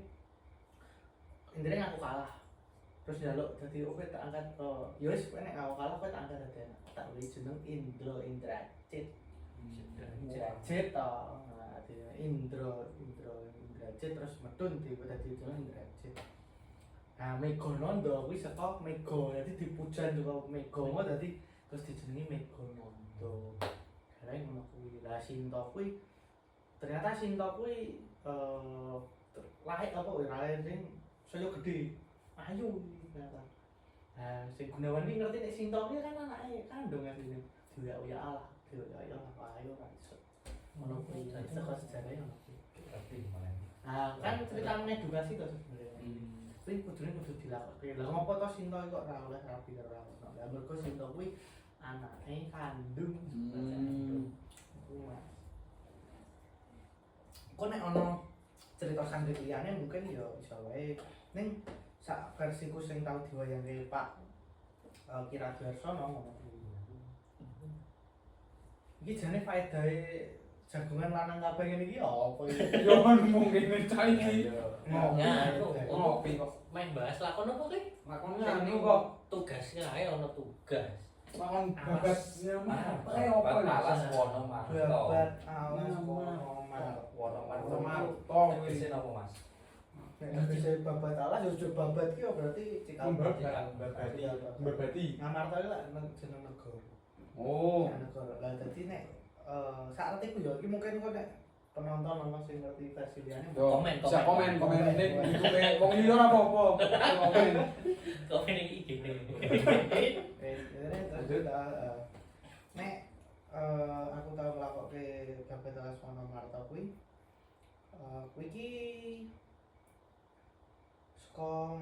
Speaker 3: Indra ngaku kalah. Terus njaluk dadi oke tak angkat ya wis kowe nek ngaku kalah kowe tak angkat dadi anak. Tak wis jeneng Indrajit. Indrajit to. Nah, Indrajit terus medun dadi jeneng Indrajit. Nah, Megananda kuwi saka Mega, dadi dipujan saka Mega dadi terus dijenengi Megananda. Karena ngono kuwi. Lah Sinta kuwi ternyata Sinta kuwi lahir apa lahir sing saya gede. Ayu ternyata. Nah, sing Gunawan iki ngerti nek Sinta kuwi kan anake kandung asline. Diuyak-uyak Allah, ayo ora iso. Ngono kuwi saka sejarahnya ngono kuwi. Nah, kan cerita edukasi to sebenarnya. Kuwi kudu dilakokke. Lah ngopo to Sinta kok ora oleh rabi karo Rahwana? Lah mergo Sinta kuwi anake kandung. Kok nek ono cerita sanggit liyane mungkin ya iso wae. Ning sak versiku sing tau diwayangke Pak Kiradwarsono ngono kuwi. Iki jane faedahe jagongan lanang kabeh ngene iki apa iki?
Speaker 1: Yo ngomong ngene cah iki.
Speaker 2: Ngopi kok. Main bahas lakon apa ki?
Speaker 1: Lakon anu kok
Speaker 2: Tugasnya ae ono tugas.
Speaker 1: lakon babatnya mah apa
Speaker 4: Alas wono mah.
Speaker 3: Babat alas wono
Speaker 4: Wono wis apa Mas?
Speaker 3: nek wis babat alas yo babat ki berarti cikal
Speaker 1: berbati.
Speaker 3: Ngamarta iki lak jeneng negara.
Speaker 1: Oh,
Speaker 3: Negara. Lah dadi nek sak artiku yo iki mungkin kok nek penonton ono sing ngerti versi liyane
Speaker 1: bisa komen ning YouTube wong liya ora apa-apa. Komen.
Speaker 2: Komen iki IG-ne.
Speaker 3: Nek aku tau nglakokke babat alas wono Marta kuwi iki saka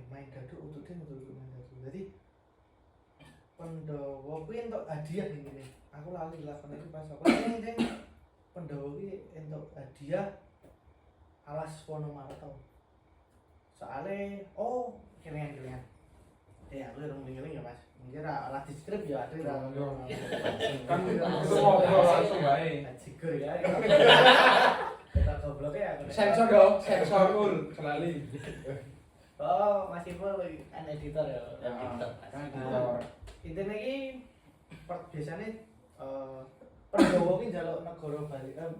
Speaker 3: main dadu utuke main dadu. Jadi Pandhawa kuwi entuk hadiah ngene. aku lali lakon iki pas apa ning Pandhawa iki entuk hadiah alas Wonomarto. Soale kelingan. Aku urung ngeling ya Mas. Mungkin ora di skrip ya ada ra.
Speaker 1: Kan itu ngobrol langsung wae.
Speaker 3: Jigo ya. Kita goblok ya.
Speaker 1: Sensor dong, sensor full kelali.
Speaker 3: Oh, Mas Ivo kan editor ya.
Speaker 1: Kan editor.
Speaker 3: Intinya ini biasanya Pandhawa ki njaluk negara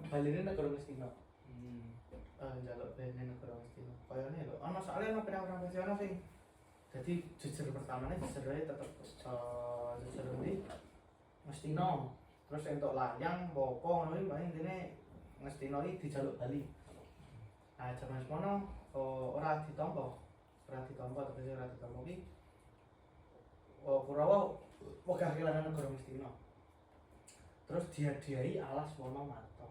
Speaker 3: Bali ini negara Ngastina. Njaluk Bali negara Ngastina. Kayane lho, ana soalnya ana pirang-pirang versi ana sing jadi jujur pertamanya jujurnya tetep jujur ini Ngastina. Terus entuk layang apa ngono iki paling intine Ngastina iki dijaluk Bali. Nah, jaman semono ora ditampa. Tegese ora ditampa ki Kurawa wegah kelangan negara Ngastina. Terus dihadiahi alas Wonomarto.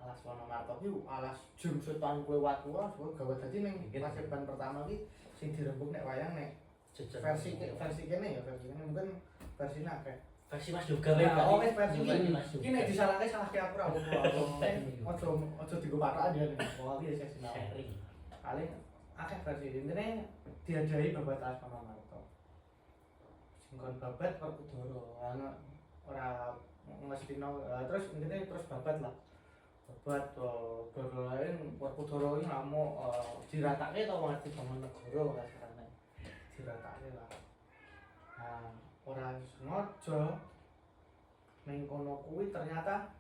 Speaker 3: Alas Wonomarto ki alas jum setan kuwe watu gawe dadi ning paseban pertama ki sing dirembug nek wayang nek versi kene ya versi kene mungkin versine akeh.
Speaker 2: Versi Mas Yoga wae.
Speaker 3: Oh, wis versi iki nek disalahke salahke aku ora apa-apa. Ojo digo patokan ya nek. Oh, iki sing sinau. Paling akeh versi intine diadahi babat alas Wonomarto. Sing kon babat Werkudara. Ana ora Ngastina terus intine terus babat lah. Babat lain Werkudara iki ngamuk diratake to ngerti bangun negara kasarane. Diratake lah. Nah, ora sengaja ning kono kuwi ternyata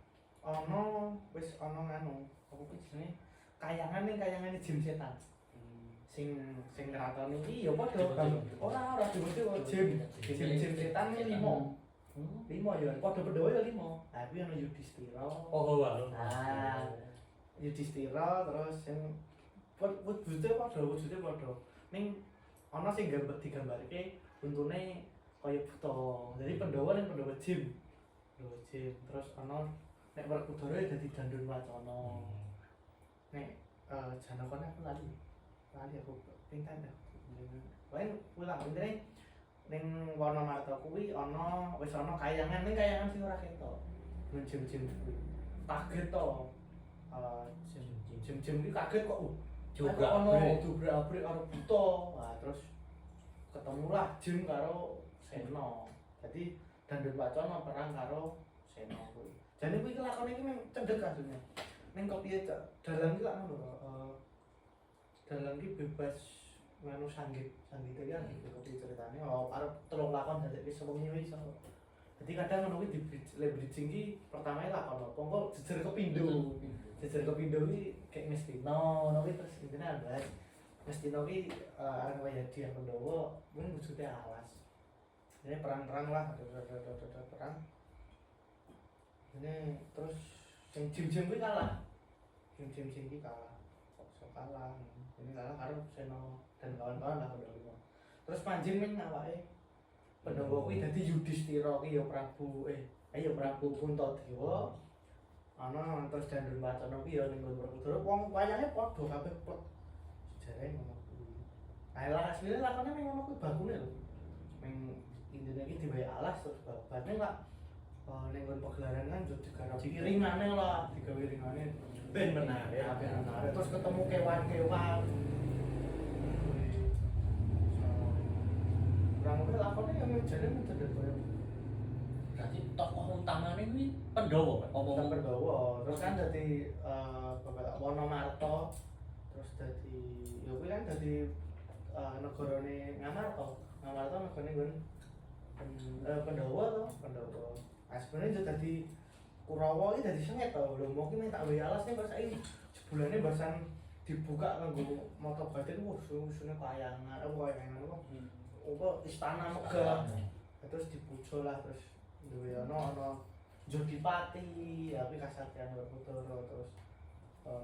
Speaker 3: wis ana nganu apa kuwi jenenge kayangane jim setan. Sing kraton iki ya padha ora diwujud jim setan 5 ya padha Pandhawa ya 5. Nah kuwi ana Yudhistira.
Speaker 2: Oh wae.
Speaker 3: Nah Yudhistira terus sing wujude padha. Ning ana sing digambarke untune kaya buta. Jadi Pandhawa ning Pandhawa jim. Terus ana nek Werkudara dadi Dandun Wacana. Nek Janakane aku lali aku pingkan dah. Lain pulang intine ning Wonomarto kuwi wis ana kayangan sing ora ketok. Jim-jim kuwi. Kaget to. Jim iki kaget kok. Juga ana dobrak-abrik karo buta. Nah, terus ketemulah Jim karo Sena. Jadi Dandun Wacana perang karo Sena kuwi. Jane kuwi lakone iki mung cendhek asline. Ning kopiye dalang iki lak ngono dalang iki bebas nganu sanggit ya gitu kopi ceritane arep telung lakon dadeke sewengi wis. Jadi kadang ngono kuwi di bridging iki pertamae lakon apa kok jejer kepindo. Jejer kepindo iki kayak Ngastina ngono kuwi terus intine ambas. Ngastina iki arep wayahe dia Pandhawa kuwi wujude alas. Ini perang-perang lah, ada perang. Ini terus sing jim-jim kuwi kalah. Jim-jim iki kalah. Kok kalah. Ini kalah karo Sena dan kawan-kawan lah Pandhawa. Terus manjing ning awake Pandhawa kuwi dadi Yudhistira ki ya Prabu Puntadewa. Ana terus Dandun Wacana ki ya ning Werkudara wong wayahe padha kabeh plek. Sejarah ngono kuwi. Lah asline lakone ning ngono kuwi bagune lho. Ning intine iki diwehi alas terus babane lak ning pagelaran kan yo digarap iringane lah, digawe iringane ben menarik. Terus ketemu kewan-kewan. Kurang lebih lakonnya yang jadi menjadi
Speaker 2: Berarti tokoh utamanya ini Pandhawa,
Speaker 3: Pak? Pandhawa. Terus kan jadi Bapak Wonomarto. Terus jadi ya kuwi kan jadi negarane Ngamarta. Ngamarta negarane nggon Pandhawa to, Pandhawa. Nah sebenarnya jadi Kurawa iki dadi sengit to. Lho mungkin tak wae alasnya pas saiki jebulane bahasan dibuka kanggo mata batin usune kayangan apa istana megah. Terus dipuja lah terus duwe ana Jodipati, ya kuwi kasatriyan Werkudara terus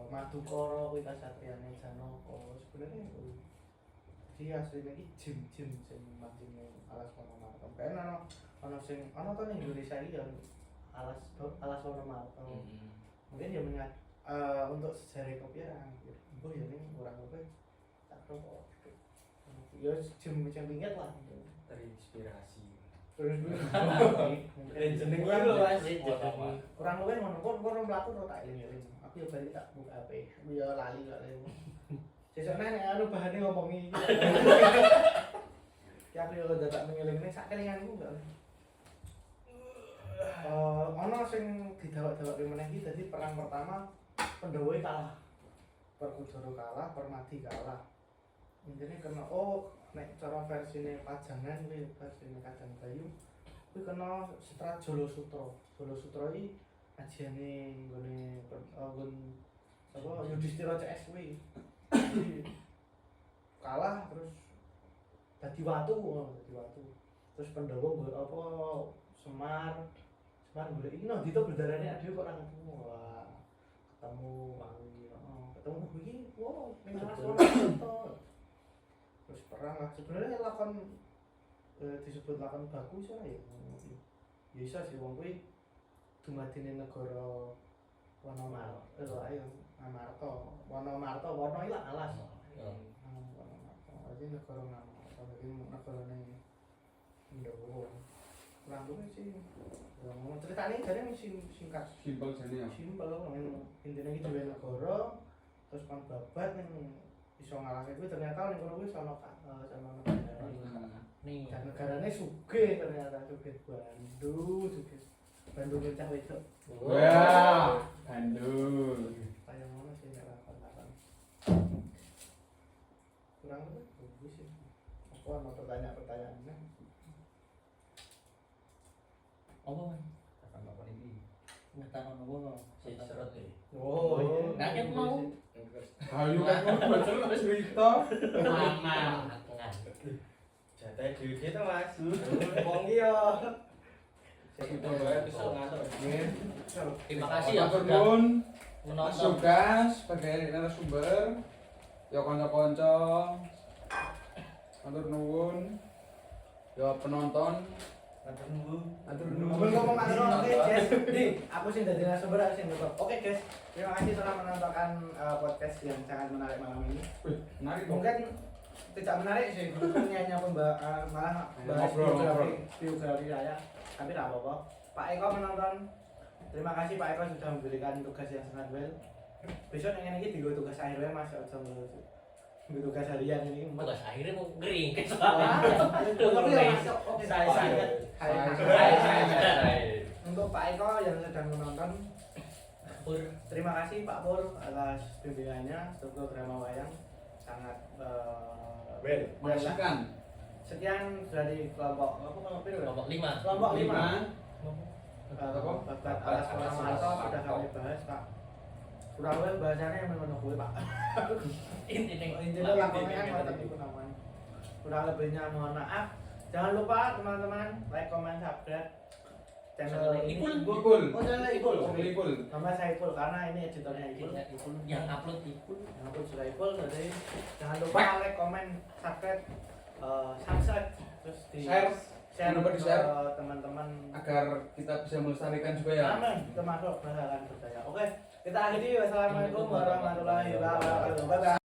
Speaker 3: Madukara kuwi kasatriyane Janaka. Sebenarnya jadi asline iki jim-jim sing mancing alas Wonomarto. Kan ana sing ana to ning Indonesia iki ya alas Wonomarto. Mungkin ya mengat untuk sejarah kopian mbuh ya ning orang kopi tak kok. Ya jim pinggir lah
Speaker 4: Terinspirasi.
Speaker 3: Terus
Speaker 4: Jeneng
Speaker 3: kurang
Speaker 4: lho, Mas.
Speaker 3: kurang luwih ngono kok mlaku ora tak eling-eling. Aku ya balik tak buka HP. Aku ya lali kok lemu. Sesuk nek anu bahane ngomongi iki. Ya aku ya udah tak mengeling-eling sak kelinganku enggak. Ono sing didawak-dawak meneh iki dadi perang pertama Pandhawa kalah. Perkudara kalah, Permadi kalah. Intine kena nek cara versine Pajangan kuwi versine Kadang Bayu kuwi kena Setra Jolosutra. Jolosutra iki ajane nggone apa Yudhistira CS kuwi. Kalah terus dadi watu. Terus Pandhawa nggo apa Semar golek iki no dito berdarane adewe kok ora ketemu. Wah, ketemu ketemu iki ning alas ora. Terus perang lah sebenarnya lakon disebut lakon baku iso ya. Ya iso sih wong kuwi dumadine negara Wonomarto. Amarta. Wonomarto, Wono iki lak alas. Wonomarto. Jadi negara Ngamarta, jadi negarane Pandhawa. Langsungnya sih ngomong ceritanya jadi singkat
Speaker 1: Simpel jane ya.
Speaker 3: simpel intinya iki duwe negara terus kon babat ning iso ngalahke kuwi ternyata ning kono kuwi sono negara
Speaker 2: nih
Speaker 3: dan negarane sugih ternyata sugih Bandung cah wedok
Speaker 1: Wah, Bandung.
Speaker 3: kaya ngono sih nek lakon kurang lebih bagus sih apa ana pertanyaan-pertanyaannya
Speaker 2: apa man
Speaker 4: Akan apa iki?
Speaker 2: ngetakan apa
Speaker 4: Si seret iki.
Speaker 3: oh iya
Speaker 2: Kaget mau.
Speaker 1: Ayo kan bocor wis cerita.
Speaker 2: Aman
Speaker 4: Jatah dhewe to, Mas. Wong iki yo.
Speaker 1: Kita
Speaker 4: Bisa ngantuk.
Speaker 2: terima kasih ya
Speaker 1: Matur
Speaker 2: sudah
Speaker 1: nuwun. Mas
Speaker 2: menonton
Speaker 1: Yoga sebagai narasumber. Ya kanca-kanca. Matur nuwun. Ya penonton.
Speaker 4: Matur nuwun.
Speaker 3: Ngomong oke guys, nih aku sih dari narasumber aku sih nutup. Oke guys, terima kasih telah menonton podcast yang sangat menarik malam ini.
Speaker 1: Wih, menarik dong.
Speaker 3: Mungkin tidak menarik sih, mungkin hanya malah bahas
Speaker 1: Ngobrol.
Speaker 3: biografi saya. Tapi tidak apa-apa. Pak Eko menonton. Terima kasih Pak Eko sudah memberikan tugas yang sangat well. Besok yang ini digo tugas akhirnya Mas Ojo tugas harian ini.
Speaker 2: tugas akhirnya mau ngering ke
Speaker 3: Tapi ya masuk. Oke,
Speaker 2: saya
Speaker 3: untuk Pak Eko yang sedang menonton, terima kasih Pak Pur atas bimbingannya untuk drama wayang sangat
Speaker 1: Mengasihkan.
Speaker 3: Sekian dari kelompok
Speaker 2: kelompok 5
Speaker 3: kelompok 5
Speaker 1: Apa?
Speaker 3: babat alas Wonomarto sudah kami bahas Pak. Kurang lebih bahasanya yang menunggu Pak. Intinya lakonnya kan itu namanya. Kurang lebihnya mohon maaf. Jangan lupa teman-teman like, comment, subscribe channel ini.
Speaker 1: Ipul.
Speaker 3: Oh channel Ipul.
Speaker 1: Ipul.
Speaker 3: Nama saya Ipul karena ini editornya Ipul.
Speaker 2: yang upload Ipul
Speaker 3: Yang upload sudah Ipul, jadi jangan lupa like, comment, subscribe, terus di
Speaker 1: Share.
Speaker 3: share
Speaker 1: Jangan lupa
Speaker 3: ke
Speaker 1: di-share.
Speaker 3: teman-teman.
Speaker 1: Agar kita bisa melestarikan juga ya.
Speaker 3: Amin, termasuk masyarakat budaya. Oke, kita akhiri. Wassalamualaikum warahmatullahi wabarakatuh. Bye bye.